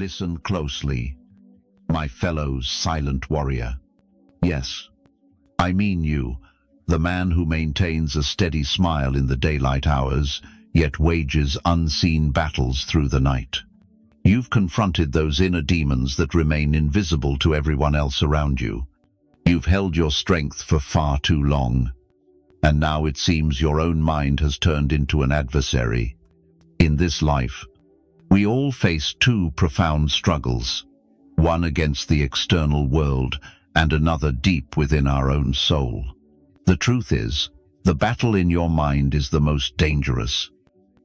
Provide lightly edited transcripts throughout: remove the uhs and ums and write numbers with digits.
Listen closely, my fellow silent warrior. Yes, I mean you, the man who maintains a steady smile in the daylight hours, yet wages unseen battles through the night. You've confronted those inner demons that remain invisible to everyone else around you. You've held your strength for far too long, and now it seems your own mind has turned into an adversary. In this life, we all face two profound struggles, one against the external world and another deep within our own soul. The truth is, the battle in your mind is the most dangerous,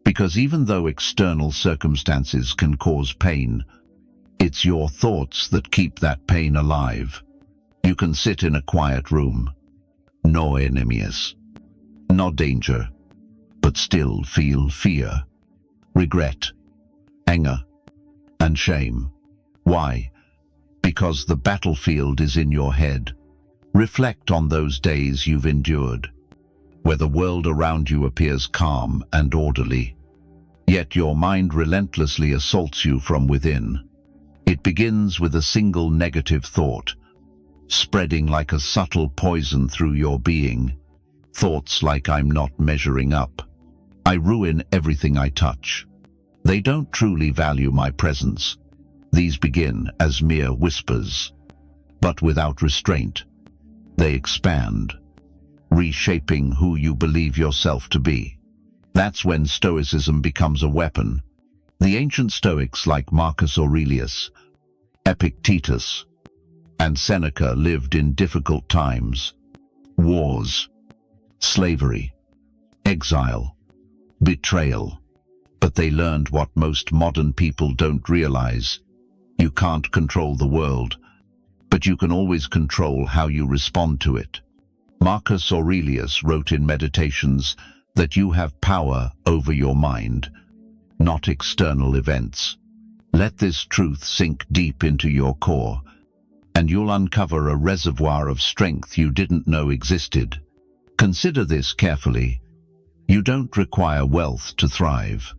because even though external circumstances can cause pain, it's your thoughts that keep that pain alive. You can sit in a quiet room, no enemies, no danger, but still feel fear, regret, anger, and shame. Why? Because the battlefield is in your head. Reflect on those days you've endured, where the world around you appears calm and orderly, yet your mind relentlessly assaults you from within. It begins with a single negative thought, spreading like a subtle poison through your being. Thoughts like "I'm not measuring up," "I ruin everything I touch," "They don't truly value my presence." These begin as mere whispers, but without restraint, they expand, reshaping who you believe yourself to be. That's when Stoicism becomes a weapon. The ancient Stoics like Marcus Aurelius, Epictetus, and Seneca lived in difficult times. Wars, slavery, exile, betrayal. But they learned what most modern people don't realize. You can't control the world, but you can always control how you respond to it. Marcus Aurelius wrote in Meditations that you have power over your mind, not external events. Let this truth sink deep into your core, and you'll uncover a reservoir of strength you didn't know existed. Consider this carefully. You don't require wealth to thrive.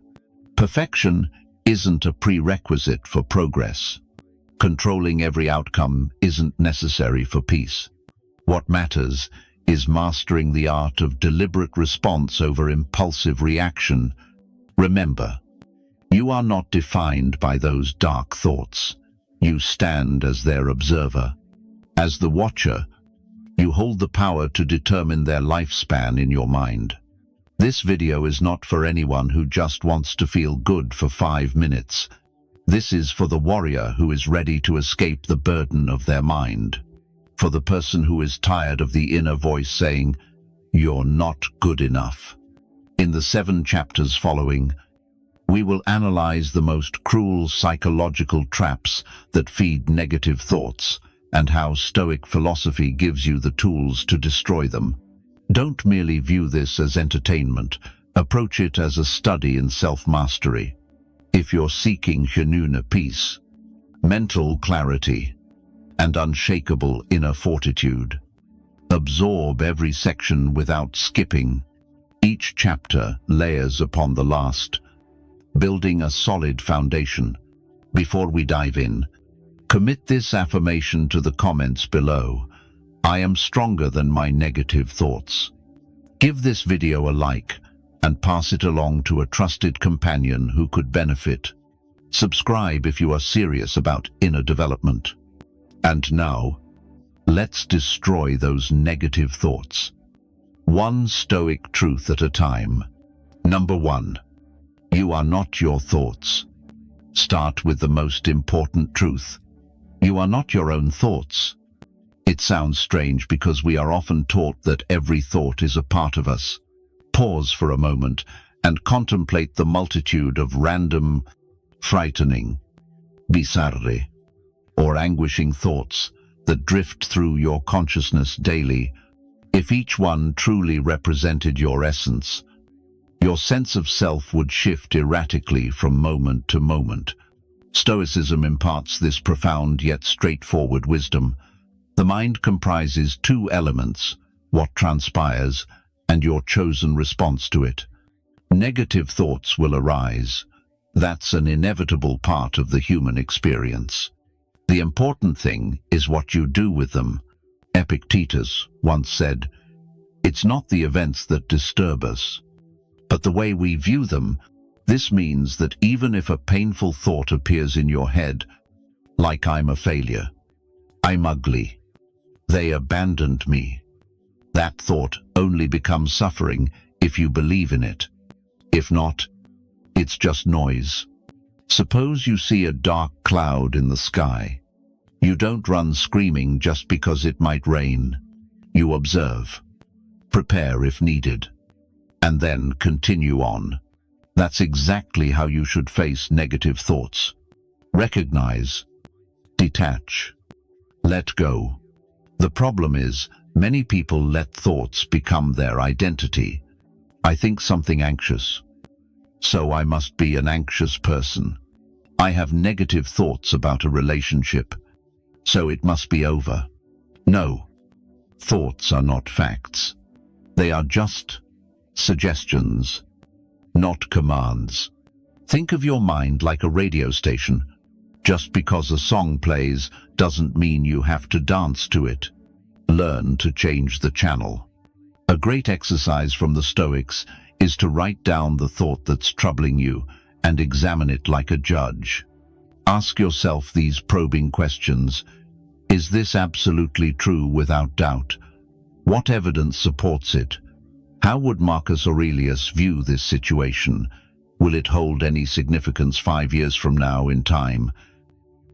Perfection isn't a prerequisite for progress. Controlling every outcome isn't necessary for peace. What matters is mastering the art of deliberate response over impulsive reaction. Remember, you are not defined by those dark thoughts. You stand as their observer. As the watcher, you hold the power to determine their lifespan in your mind. This video is not for anyone who just wants to feel good for 5 minutes. This is for the warrior who is ready to escape the burden of their mind. For the person who is tired of the inner voice saying, "You're not good enough." In the 7 chapters following, we will analyze the most cruel psychological traps that feed negative thoughts and how Stoic philosophy gives you the tools to destroy them. Don't merely view this as entertainment. Approach it as a study in self-mastery. If you're seeking genuine peace, mental clarity, and unshakable inner fortitude, absorb every section without skipping. Each chapter layers upon the last, building a solid foundation. Before we dive in, commit this affirmation to the comments below. I am stronger than my negative thoughts. Give this video a like and pass it along to a trusted companion who could benefit. Subscribe if you are serious about inner development. And now, let's destroy those negative thoughts. One Stoic truth at a time. Number 1. You are not your thoughts. Start with the most important truth. You are not your own thoughts. It sounds strange because we are often taught that every thought is a part of us. Pause for a moment and contemplate the multitude of random, frightening, bizarre, or anguishing thoughts that drift through your consciousness daily. If each one truly represented your essence, your sense of self would shift erratically from moment to moment. Stoicism imparts this profound yet straightforward wisdom. The mind comprises 2 elements, what transpires and your chosen response to it. Negative thoughts will arise, That's an inevitable part of the human experience. The important thing is what you do with them. Epictetus once said, "It's not the events that disturb us, but the way we view them." This means that even if a painful thought appears in your head, like "I'm a failure," "I'm ugly," "they abandoned me," that thought only becomes suffering if you believe in it. If not, it's just noise. Suppose you see a dark cloud in the sky. You don't run screaming just because it might rain. You observe, prepare if needed, and then continue on. That's exactly how you should face negative thoughts. Recognize, detach, let go. The problem is, many people let thoughts become their identity. I think something anxious, so I must be an anxious person. I have negative thoughts about a relationship, so it must be over. No, thoughts are not facts. They are just suggestions, not commands. Think of your mind like a radio station. Just because a song plays doesn't mean you have to dance to it. Learn to change the channel. A great exercise from the Stoics is to write down the thought that's troubling you and examine it like a judge. Ask yourself these probing questions. Is this absolutely true without doubt? What evidence supports it? How would Marcus Aurelius view this situation? Will it hold any significance 5 years from now in time?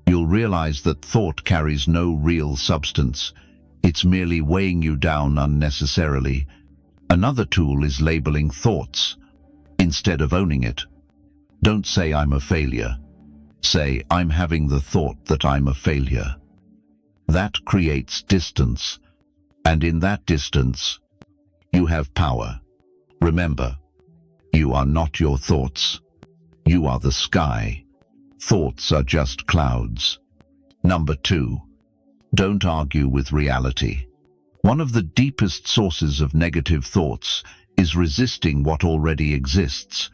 You'll realize that thought carries no real substance. It's merely weighing you down unnecessarily. Another tool is labeling thoughts instead of owning it. Don't say "I'm a failure." Say "I'm having the thought that I'm a failure." That creates distance, and in that distance, you have power. Remember, you are not your thoughts. You are the sky. Thoughts are just clouds. Number 2, don't argue with reality. One of the deepest sources of negative thoughts is resisting what already exists.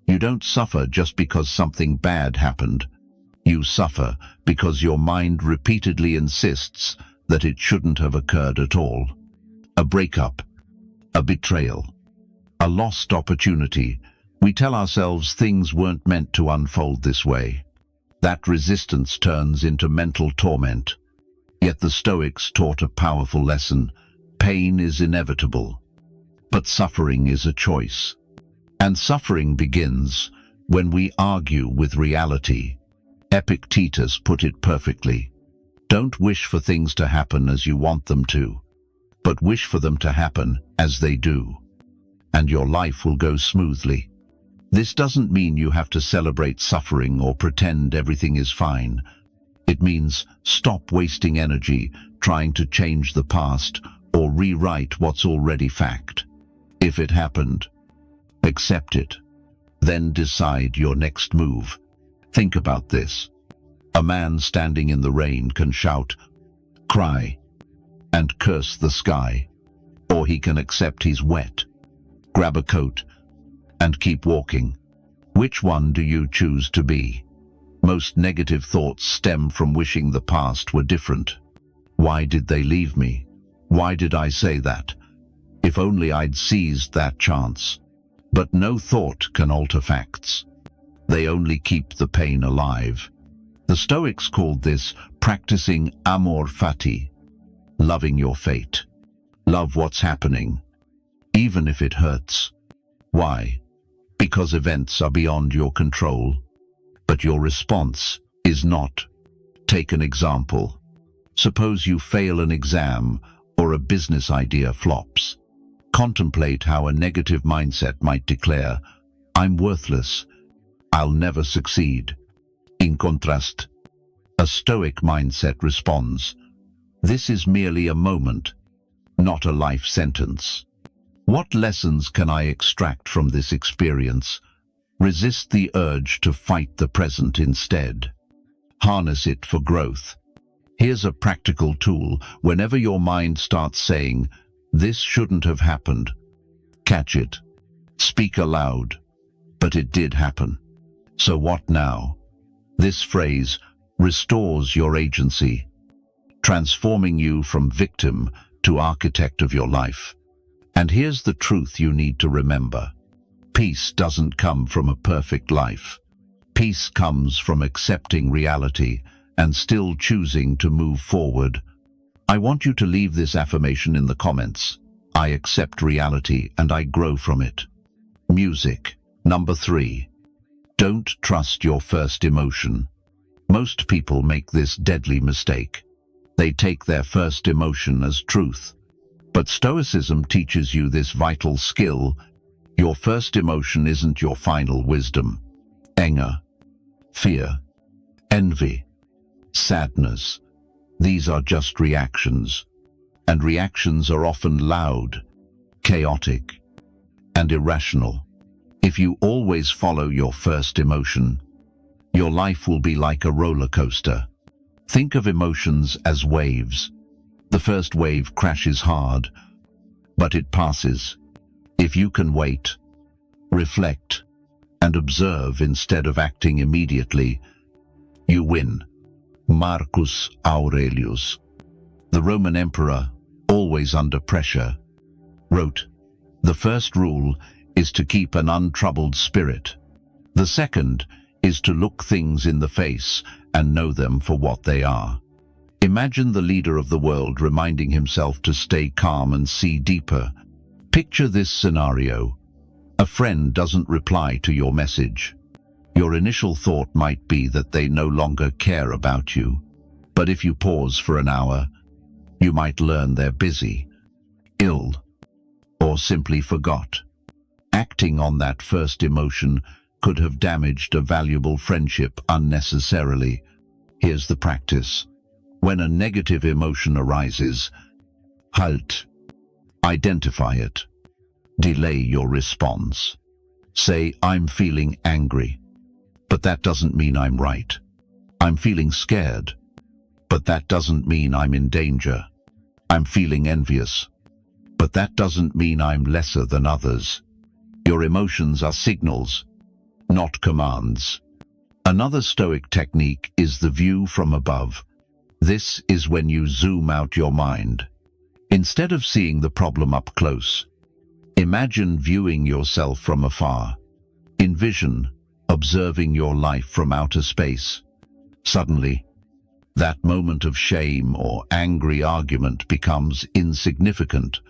You don't suffer just because something bad happened. You suffer because your mind repeatedly insists that it shouldn't have occurred at all. A breakup, a betrayal, a lost opportunity. We tell ourselves things weren't meant to unfold this way. That resistance turns into mental torment. Yet the Stoics taught a powerful lesson. Pain is inevitable, but suffering is a choice. And suffering begins when we argue with reality. Epictetus put it perfectly. Don't wish for things to happen as you want them to, but wish for them to happen as they do, and your life will go smoothly. This doesn't mean you have to celebrate suffering or pretend everything is fine. It means stop wasting energy trying to change the past or rewrite what's already fact. If it happened, accept it. Then decide your next move. Think about this. A man standing in the rain can shout, cry, and curse the sky. Or he can accept he's wet, grab a coat, and keep walking. Which one do you choose to be? Most negative thoughts stem from wishing the past were different. Why did they leave me? Why did I say that? If only I'd seized that chance. But no thought can alter facts. They only keep the pain alive. The Stoics called this practicing amor fati, loving your fate. Love what's happening, even if it hurts. Why? Because events are beyond your control, but your response is not. Take an example. Suppose you fail an exam or a business idea flops. Contemplate how a negative mindset might declare, I'm worthless, I'll never succeed. In contrast, a Stoic mindset responds, this is merely a moment, not a life sentence. What lessons can I extract from this experience? Resist the urge to fight the present instead. Harness it for growth. Here's a practical tool. Whenever your mind starts saying, this shouldn't have happened, catch it. Speak aloud, but it did happen. So what now? This phrase restores your agency, transforming you from victim to architect of your life. And here's the truth you need to remember. Peace doesn't come from a perfect life. Peace comes from accepting reality and still choosing to move forward. I want you to leave this affirmation in the comments. I accept reality and I grow from it. Music. Number 3. Don't trust your first emotion. Most people make this deadly mistake. They take their first emotion as truth. But Stoicism teaches you this vital skill. Your first emotion isn't your final wisdom. Anger, fear, envy, sadness. These are just reactions. And reactions are often loud, chaotic, and irrational. If you always follow your first emotion, your life will be like a roller coaster. Think of emotions as waves. The first wave crashes hard, but it passes. If you can wait, reflect, and observe instead of acting immediately, you win. Marcus Aurelius, the Roman emperor, always under pressure, wrote, "The first rule is to keep an untroubled spirit. The second is to look things in the face and know them for what they are." Imagine the leader of the world reminding himself to stay calm and see deeper. Picture this scenario. A friend doesn't reply to your message. Your initial thought might be that they no longer care about you. But if you pause for an hour, you might learn they're busy, ill, or simply forgot. Acting on that first emotion could have damaged a valuable friendship unnecessarily. Here's the practice. When a negative emotion arises, halt. Identify it. Delay your response. Say, "I'm feeling angry, but that doesn't mean I'm right. I'm feeling scared, but that doesn't mean I'm in danger. I'm feeling envious, but that doesn't mean I'm lesser than others." Your emotions are signals, not commands. Another Stoic technique is the view from above. This is when you zoom out your mind. Instead of seeing the problem up close, imagine viewing yourself from afar. Envision observing your life from outer space. Suddenly, that moment of shame or angry argument becomes insignificant.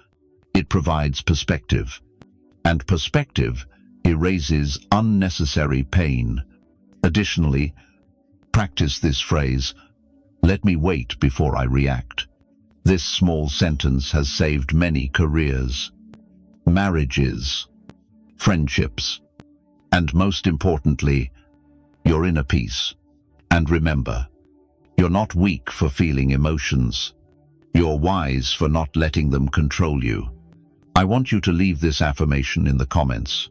It provides perspective, and perspective erases unnecessary pain. Additionally, practice this phrase, "Let me wait before I react." This small sentence has saved many careers, marriages, friendships, and most importantly, your inner peace. And remember, you're not weak for feeling emotions. You're wise for not letting them control you. I want you to leave this affirmation in the comments.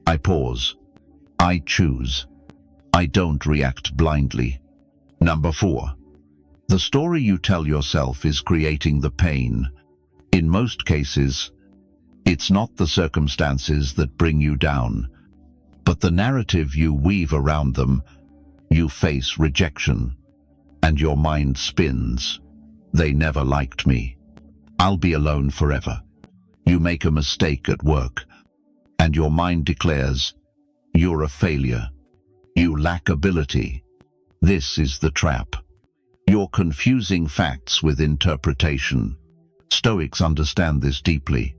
I pause. I choose. I don't react blindly. Number 4. The story you tell yourself is creating the pain. In most cases, it's not the circumstances that bring you down, but the narrative you weave around them. You face rejection, and your mind spins. They never liked me. I'll be alone forever. You make a mistake at work, and your mind declares, you're a failure. You lack ability. This is the trap. You're confusing facts with interpretation. Stoics understand this deeply.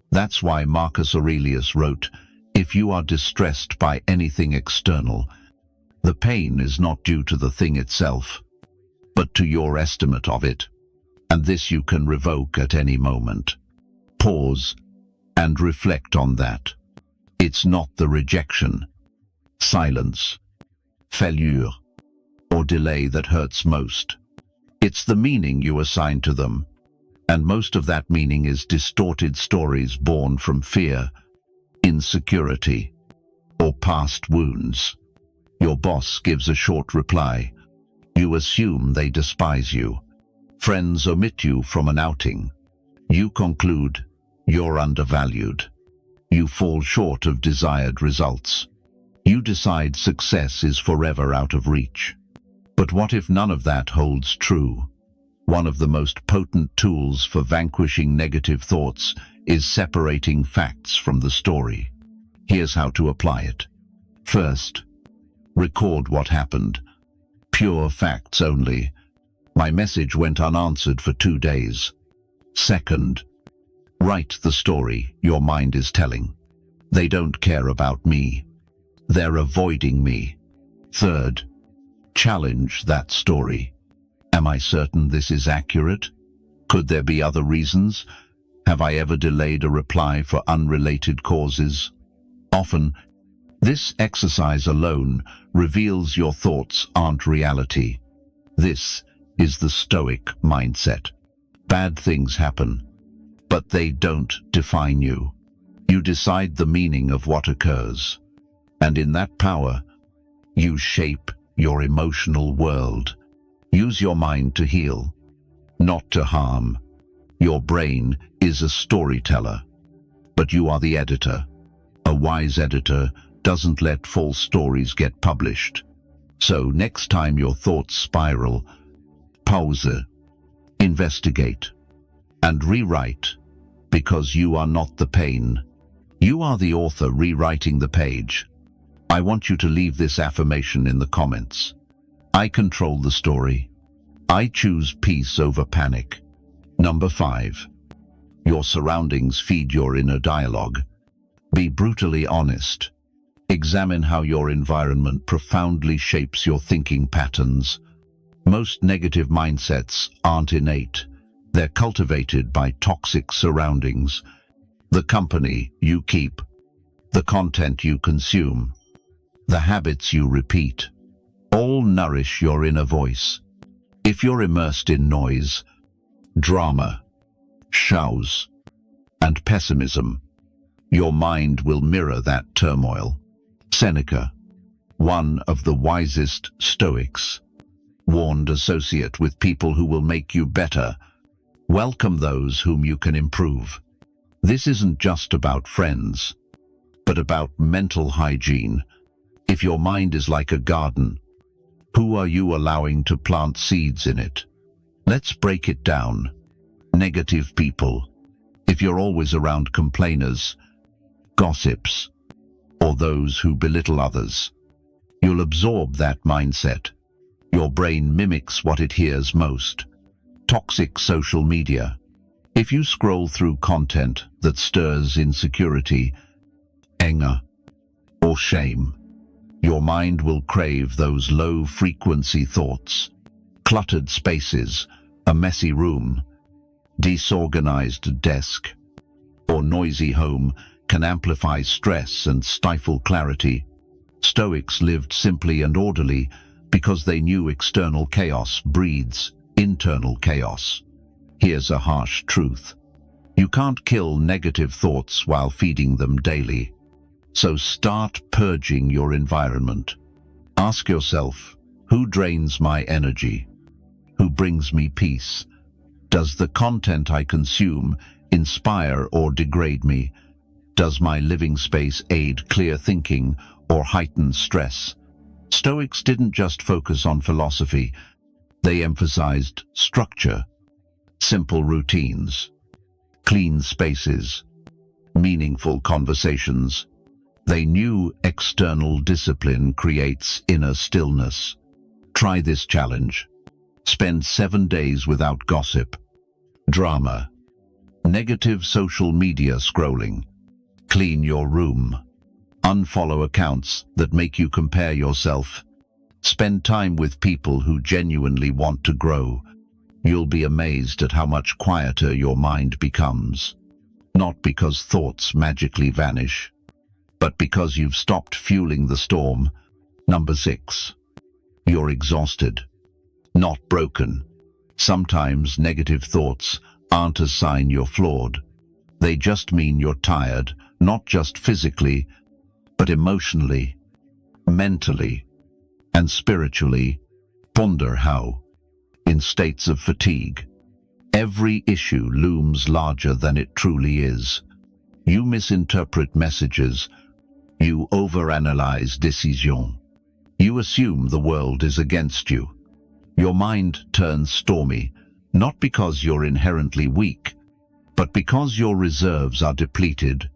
That's why Marcus Aurelius wrote, "If you are distressed by anything external, the pain is not due to the thing itself, but to your estimate of it, and this you can revoke at any moment." Pause and reflect on that. It's not the rejection, silence, failure, or delay that hurts most. It's the meaning you assign to them, and most of that meaning is distorted stories born from fear, insecurity, or past wounds. Your boss gives a short reply. You assume they despise you. Friends omit you from an outing. You conclude you're undervalued. You fall short of desired results. You decide success is forever out of reach. But what if none of that holds true? One of the most potent tools for vanquishing negative thoughts is separating facts from the story. Here's how to apply it. First, record what happened. Pure facts only. My message went unanswered for 2 days. Second, write the story your mind is telling. They don't care about me. They're avoiding me. Third, challenge that story. Am I certain this is accurate? Could there be other reasons? Have I ever delayed a reply for unrelated causes? Often, this exercise alone reveals your thoughts aren't reality. This is the Stoic mindset. Bad things happen, but they don't define you. You decide the meaning of what occurs, and in that power, you shape your emotional world. Use your mind to heal, not to harm. Your brain is a storyteller, but you are the editor. A wise editor doesn't let false stories get published. So next time your thoughts spiral, pause, investigate, and rewrite, because you are not the pain. You are the author rewriting the page. I want you to leave this affirmation in the comments. I control the story. I choose peace over panic. Number 5. Your surroundings feed your inner dialogue. Be brutally honest. Examine how your environment profoundly shapes your thinking patterns. Most negative mindsets aren't innate. They're cultivated by toxic surroundings. The company you keep, the content you consume, the habits you repeat, all nourish your inner voice. If you're immersed in noise, drama, shows, and pessimism, your mind will mirror that turmoil. Seneca, one of the wisest Stoics, warned, associate with people who will make you better. Welcome those whom you can improve. This isn't just about friends, but about mental hygiene. If your mind is like a garden, who are you allowing to plant seeds in it? Let's break it down. Negative people. If you're always around complainers, gossips, or those who belittle others, you'll absorb that mindset. Your brain mimics what it hears most. Toxic social media. If you scroll through content that stirs insecurity, anger, or shame, your mind will crave those low-frequency thoughts. Cluttered spaces, a messy room, disorganized desk, or noisy home can amplify stress and stifle clarity. Stoics lived simply and orderly because they knew external chaos breeds internal chaos. Here's a harsh truth. You can't kill negative thoughts while feeding them daily. So start purging your environment. Ask yourself, who drains my energy? Who brings me peace? Does the content I consume inspire or degrade me? Does my living space aid clear thinking or heighten stress? Stoics didn't just focus on philosophy. They emphasized structure, simple routines, clean spaces, meaningful conversations. They knew external discipline creates inner stillness. Try this challenge. Spend 7 days without gossip, drama, negative social media scrolling. Clean your room. Unfollow accounts that make you compare yourself. Spend time with people who genuinely want to grow. You'll be amazed at how much quieter your mind becomes. Not because thoughts magically vanish, but because you've stopped fueling the storm. Number 6. You're exhausted, not broken. Sometimes negative thoughts aren't a sign you're flawed. They just mean you're tired, not just physically, but emotionally, mentally, and spiritually. Ponder how, in states of fatigue, every issue looms larger than it truly is. You misinterpret messages, You overanalyze décision. You assume the world is against you. Your mind turns stormy, not because you're inherently weak, but because your reserves are depleted.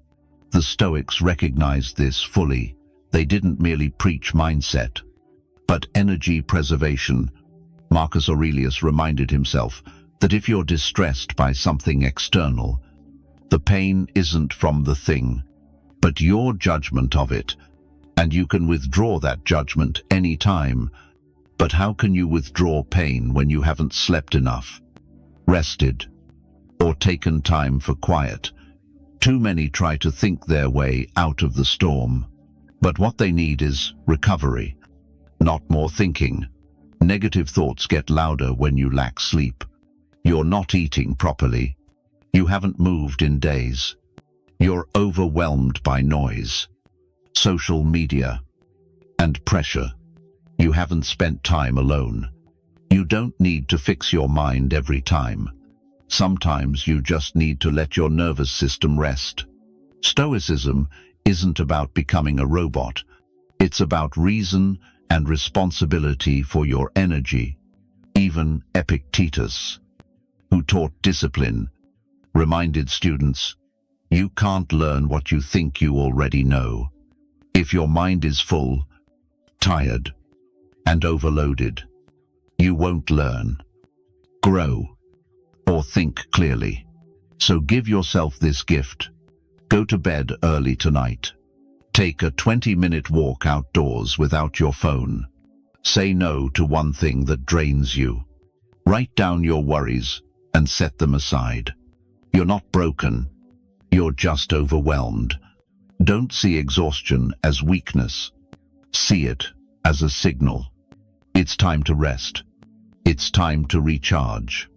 The Stoics recognized this fully. They didn't merely preach mindset, but energy preservation. Marcus Aurelius reminded himself that if you're distressed by something external, the pain isn't from the thing, but your judgment of it, and you can withdraw that judgment any time. But how can you withdraw pain when you haven't slept enough, rested, or taken time for quiet? Too many try to think their way out of the storm, but what they need is recovery, not more thinking. Negative thoughts get louder when you lack sleep. You're not eating properly. You haven't moved in days. You're overwhelmed by noise, social media, and pressure. You haven't spent time alone. You don't need to fix your mind every time. Sometimes you just need to let your nervous system rest. Stoicism isn't about becoming a robot. It's about reason and responsibility for your energy. Even Epictetus, who taught discipline, reminded students, you can't learn what you think you already know. If your mind is full, tired, and overloaded, you won't learn, grow, or think clearly. So give yourself this gift. Go to bed early tonight. Take a 20-minute walk outdoors without your phone. Say no to one thing that drains you. Write down your worries and set them aside. You're not broken. You're just overwhelmed. Don't see exhaustion as weakness. See it as a signal. It's time to rest. It's time to recharge.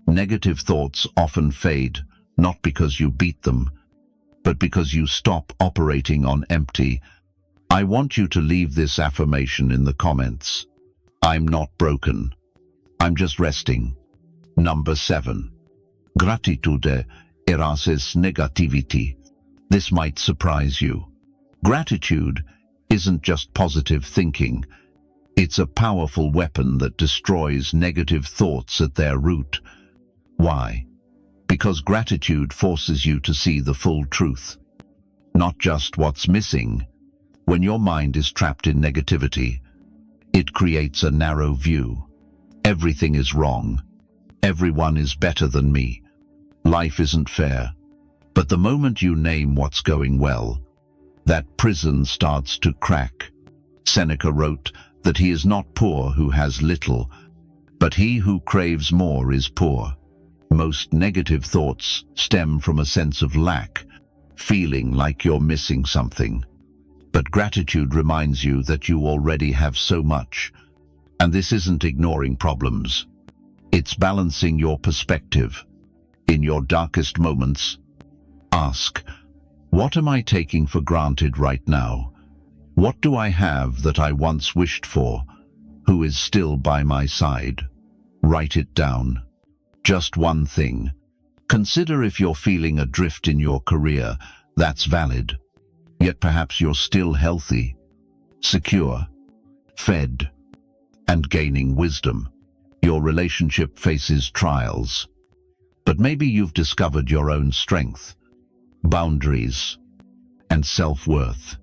Negative thoughts often fade, not because you beat them, but because you stop operating on empty. I want you to leave this affirmation in the comments. I'm not broken. I'm just resting. Number 7. Gratitude erases negativity. This might surprise you. Gratitude isn't just positive thinking. It's a powerful weapon that destroys negative thoughts at their root. Why? Because gratitude forces you to see the full truth, not just what's missing. When your mind is trapped in negativity, it creates a narrow view. Everything is wrong. Everyone is better than me. Life isn't fair. But the moment you name what's going well, that prison starts to crack. Seneca wrote that he is not poor who has little, but he who craves more is poor. Most negative thoughts stem from a sense of lack, feeling like you're missing something. But gratitude reminds you that you already have so much. And this isn't ignoring problems. It's balancing your perspective. In your darkest moments, ask, what am I taking for granted right now? What do I have that I once wished for? Who is still by my side? Write it down. Just one thing. Consider if you're feeling adrift in your career. That's valid. Yet perhaps you're still healthy, secure, fed, and gaining wisdom. Your relationship faces trials. But maybe you've discovered your own strength, boundaries, and self-worth.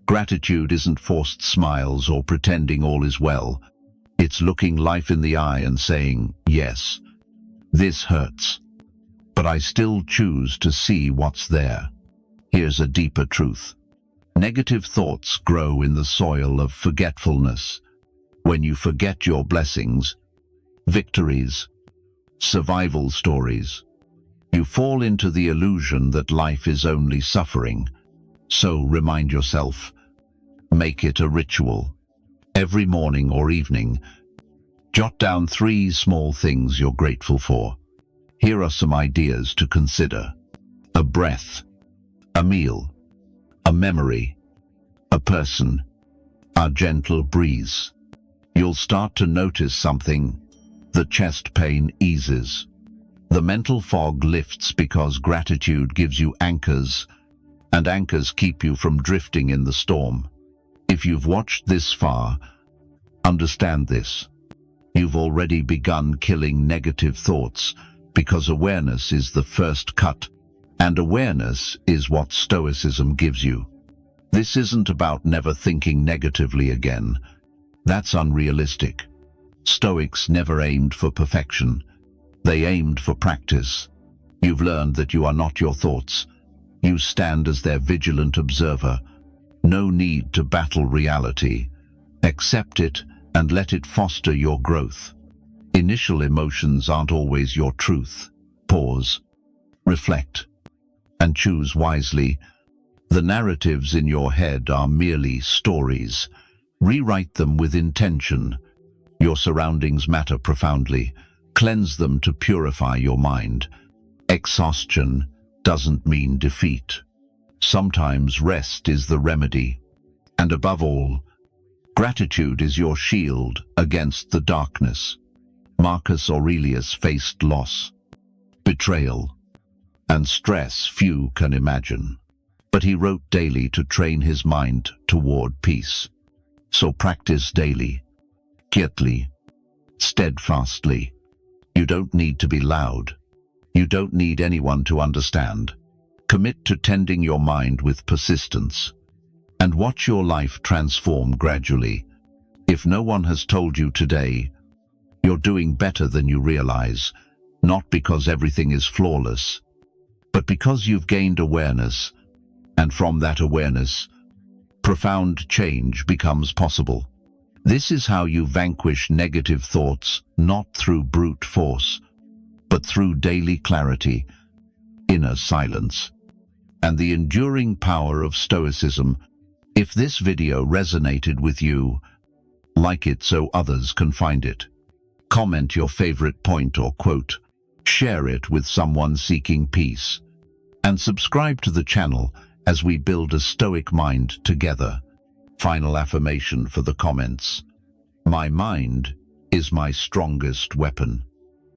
Gratitude isn't forced smiles or pretending all is well. It's looking life in the eye and saying, yes, this hurts, but I still choose to see what's there. Here's a deeper truth. Negative thoughts grow in the soil of forgetfulness. When you forget your blessings, victories, survival stories, you fall into the illusion that life is only suffering. So remind yourself, make it a ritual. Every morning or evening, jot down 3 small things you're grateful for. Here are some ideas to consider. A breath, a meal, a memory, a person, a gentle breeze. You'll start to notice something. The chest pain eases. The mental fog lifts because gratitude gives you anchors and anchors keep you from drifting in the storm. If you've watched this far, understand this. You've already begun killing negative thoughts, because awareness is the first cut, and awareness is what Stoicism gives you. This isn't about never thinking negatively again. That's unrealistic. Stoics never aimed for perfection. They aimed for practice. You've learned that you are not your thoughts. You stand as their vigilant observer. No need to battle reality. Accept it and let it foster your growth. Initial emotions aren't always your truth. Pause, reflect, and choose wisely. The narratives in your head are merely stories. Rewrite them with intention. Your surroundings matter profoundly. Cleanse them to purify your mind. Exhaustion doesn't mean defeat. Sometimes rest is the remedy. And above all, gratitude is your shield against the darkness. Marcus Aurelius faced loss, betrayal, and stress few can imagine. But he wrote daily to train his mind toward peace. So practice daily, quietly, steadfastly. You don't need to be loud. You don't need anyone to understand. Commit to tending your mind with persistence, and watch your life transform gradually. If no one has told you today, you're doing better than you realize, not because everything is flawless, but because you've gained awareness, and from that awareness, profound change becomes possible. This is how you vanquish negative thoughts, not through brute force, but through daily clarity, inner silence, and the enduring power of Stoicism. If this video resonated with you, like it so others can find it. Comment your favorite point or quote, share it with someone seeking peace, and subscribe to the channel as we build a Stoic mind together. Final affirmation for the comments. My mind is my strongest weapon.